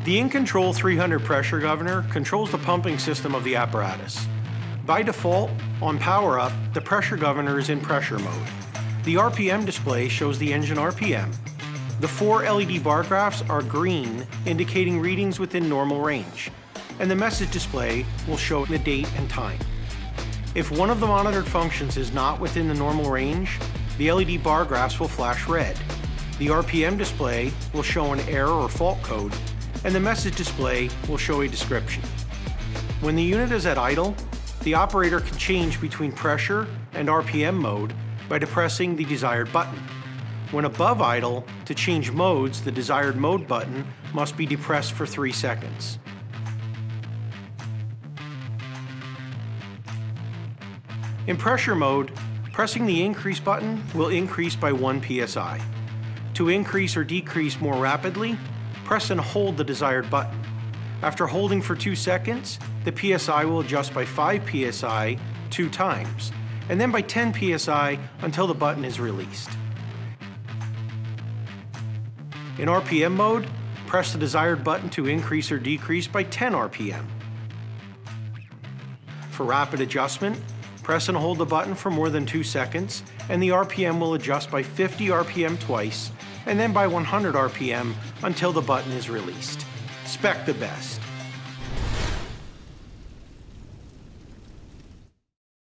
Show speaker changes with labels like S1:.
S1: The InControl 300 pressure governor controls the pumping system of the apparatus. By default, on power up, the pressure governor is in pressure mode. The RPM display shows the engine RPM. The 4 LED bar graphs are green, indicating readings within normal range, and the message display will show the date and time. If one of the monitored functions is not within the normal range, the LED bar graphs will flash red. The RPM display will show an error or fault code, and the message display will show a description. When the unit is at idle, the operator can change between pressure and RPM mode by depressing the desired button. When above idle, to change modes, the desired mode button must be depressed for 3 seconds. In pressure mode, pressing the increase button will increase by 1 psi. To increase or decrease more rapidly, press and hold the desired button. After holding for 2 seconds, the PSI will adjust by 5 psi 2 times, and then by 10 psi until the button is released. In RPM mode, press the desired button to increase or decrease by 10 RPM. For rapid adjustment, press and hold the button for more than 2 seconds, and the RPM will adjust by 50 RPM twice, and then by 100 RPM until the button is released. Spec the best.